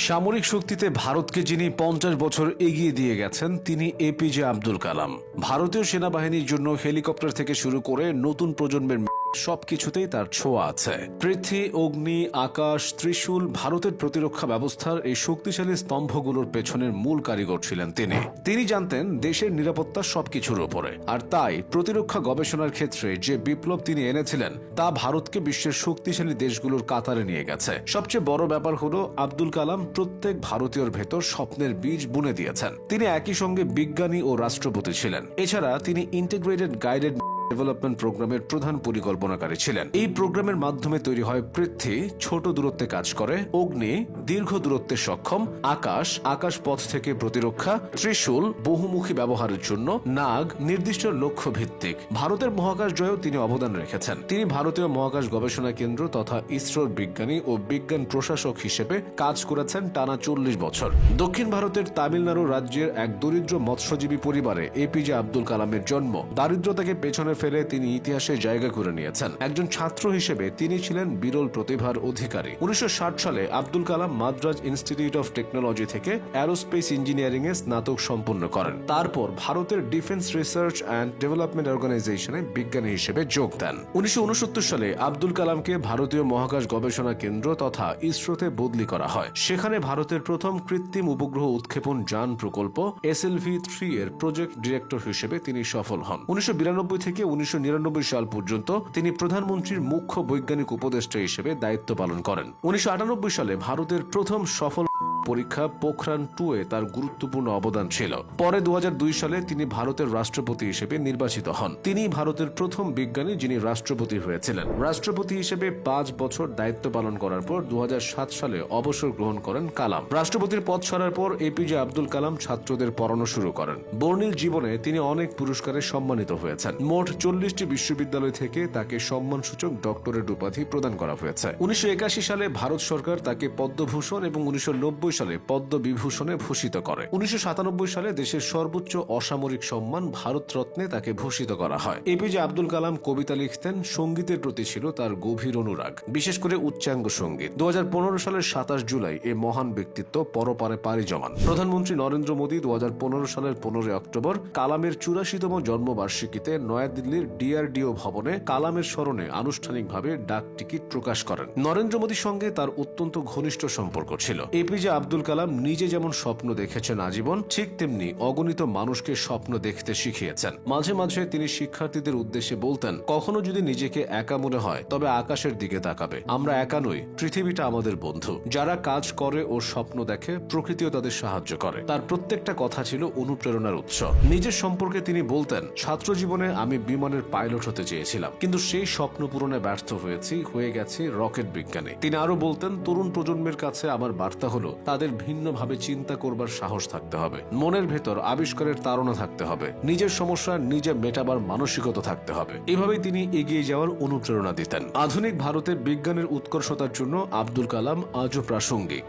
সামরিক শক্তিতে ভারতকে যিনি 50 বছর এগিয়ে দিয়ে গেছেন তিনি এপিজে আব্দুল কালাম। ভারতীয় সেনাবাহিনীর জন্য হেলিকপ্টার থেকে শুরু করে নতুন প্রজন্মের সবকিছুতেই তার ছোঁয়া আছে। পৃথ্বী, অগ্নি, আকাশ, ত্রিশূল, ভারতের প্রতিরক্ষা ব্যবস্থার এই শক্তিশালী স্তম্ভগুলোর পেছনের মূল কারিগর ছিলেন তিনি জানতেন দেশের নিরাপত্তা সবকিছুর উপরে, আর তাই প্রতিরক্ষা গবেষণার ক্ষেত্রে যে বিপ্লব তিনি এনেছিলেন তা ভারতকে বিশ্বের শক্তিশালী দেশগুলোর কাতারে নিয়ে গেছে। সবচেয়ে বড় ব্যাপার হলো আব্দুল কালাম প্রত্যেক ভারতীয়র ভেতর স্বপ্নের বীজ বুনে দিয়েছেন। তিনি একই সঙ্গে বিজ্ঞানী ও রাষ্ট্রপতি ছিলেন। এছাড়া তিনি ইন্টিগ্রেটেড গাইডেড ডেভেলপমেন্ট প্রোগ্রামের প্রধান পরিকল্পনাকারী ছিলেন। এই প্রোগ্রামের মাধ্যমে তৈরি হয় পৃথ্বী, ছোট দূরত্বে কাজ করে; অগ্নি, দীর্ঘ দূরত্বে সক্ষম; আকাশ পথ থেকে প্রতিরক্ষা; ত্রিশূল, বহুমুখী ব্যবহারের জন্য; নাগ, নির্দিষ্ট লক্ষ্য ভিত্তিক। ভারতের মহাকাশ জয়েও তিনি অবদান রেখেছেন। তিনি ভারতীয় মহাকাশ গবেষণা কেন্দ্র তথা ইসরোর বিজ্ঞানী ও বিজ্ঞান প্রশাসক হিসেবে কাজ করেছেন টানা 40 বছর। দক্ষিণ ভারতের তামিলনাড়ু রাজ্যের এক দরিদ্র মৎস্যজীবী পরিবারে এপিজে আব্দুল কালামের জন্ম। দারিদ্রতাকে পেছনে ফেলে তিনি ইতিহাসে জায়গা করে নিয়েছেন। একজন ছাত্র হিসেবে তিনি ছিলেন বিরল প্রতিভার অধিকারী। 1960 সালে Abdul Kalam Madras institute of technology থেকে অ্যারোস্পেস ইঞ্জিনিয়ারিং এ স্নাতক সম্পন্ন করেন। তারপর ভারতের ডিফেন্স রিসার্চ অ্যান্ড ডেভেলপমেন্ট অর্গানাইজেশনে বিজ্ঞানী হিসেবে যোগ দেন। 1969 সালে আব্দুল কালামকে ভারতীয় মহাকাশ গবেষণা কেন্দ্র তথা ইসরোতে বদলি করা হয়। সেখানে ভারতের প্রথম কৃত্রিম উপগ্রহ উৎক্ষেপণ যান প্রকল্প SLV-3 এর প্রজেক্ট ডিরেক্টর হিসেবে তিনি সফল হন। 1992 থেকে 1999 সাল পর্যন্ত তিনি প্রধানমন্ত্রীর মুখ্য বৈজ্ঞানিক উপদেষ্টা হিসেবে দায়িত্ব পালন করেন। 1998 সালে ভারতের প্রথম সফল পরীক্ষা পোখরান-2 এ তার গুরুত্বপূর্ণ অবদান ছিল। পরে 2002 সালে তিনি ভারতের রাষ্ট্রপতি হিসেবে নির্বাচিত হন। তিনি ভারতের প্রথম বিজ্ঞানী যিনি রাষ্ট্রপতি হয়েছিলেন। রাষ্ট্রপতি হিসেবে 5 বছর দায়িত্ব পালন করার পর 2007 সালে অবসর গ্রহণ করেন কালাম। রাষ্ট্রপতির পদ ছাড়ার পর এপিজে আব্দুল কালাম ছাত্রদের পড়ানো শুরু করেন। বর্ণিল জীবনে তিনি অনেক পুরস্কারে সম্মানিত হয়েছেন। মোট 40টি বিশ্ববিদ্যালয় থেকে তাকে সম্মানসূচক ডক্টরেট উপাধি প্রদান করা হয়েছে। 1981 সালে ভারত সরকার তাকে পদ্মভূষণ এবং 1990 সালে পদ্মবিভূষণে ভূষিত করে। 1997 সালে দেশের সর্বোচ্চ অসামরিক সম্মান ভারত রত্নে তাকে ভূষিত করা হয়। এপিজে আব্দুল কালাম কবিতা লিখতেন। সঙ্গীতের প্রতি ছিল তার গভীর অনুরাগ, বিশেষ করে উচ্চাঙ্গ সঙ্গীত। 2015 সালের 27 জুলাই এ মহান ব্যক্তিত্ব পরপারে পাড়ি জমান। প্রধানমন্ত্রী নরেন্দ্র মোদী 2015 সালের 15 অক্টোবর কালামের 84তম জন্মবার্ষিকীতে নয়াদিল্লির DRDO ভবনে কালামের স্মরণে আনুষ্ঠানিকভাবে ডাক টিকিট প্রকাশ করেন। নরেন্দ্র মোদীর সঙ্গে তার অত্যন্ত ঘনিষ্ঠ সম্পর্ক ছিল। এপিজে আব্দুল কালাম নিজে যেমন স্বপ্ন দেখেছেন আজীবন, ঠিক তেমনি অগণিত মানুষকে স্বপ্ন দেখতে শিখিয়েছেন। মাঝে মাঝে তিনি শিক্ষার্থীদের উদ্দেশ্যে বলতেন, কখনো যদি নিজেকে একা মনে হয় তবে আকাশের দিকে তাকাবে। আমরা একা নই, পৃথিবীটা আমাদের বন্ধু। যারা কাজ করে ও স্বপ্ন দেখে প্রকৃতিও তাদের সাহায্য করে। তার প্রত্যেকটা কথা ছিল অনুপ্রেরণার উৎস। নিজের সম্পর্কে তিনি বলতেন, ছাত্র জীবনে আমি বিমানের পাইলট হতে চেয়েছিলাম, কিন্তু সেই স্বপ্ন পূরণে ব্যর্থ হয়ে গেছি রকেট বিজ্ঞানী। তিনি আরো বলতেন, তরুণ প্রজন্মের কাছে আমার বার্তা হলো তাদের ভিন্নভাবে চিন্তা করবার সাহস থাকতে হবে, মনের ভেতর আবিষ্কারের তাড়না থাকতে হবে, নিজের সমস্যা নিজে মেটাবার মানসিকতা থাকতে হবে। এভাবেই তিনি এগিয়ে যাওয়ার অনুপ্রেরণা দিতেন। আধুনিক ভারতের বিজ্ঞানের উৎকর্ষতার জন্য আব্দুল কালাম আজও প্রাসঙ্গিক।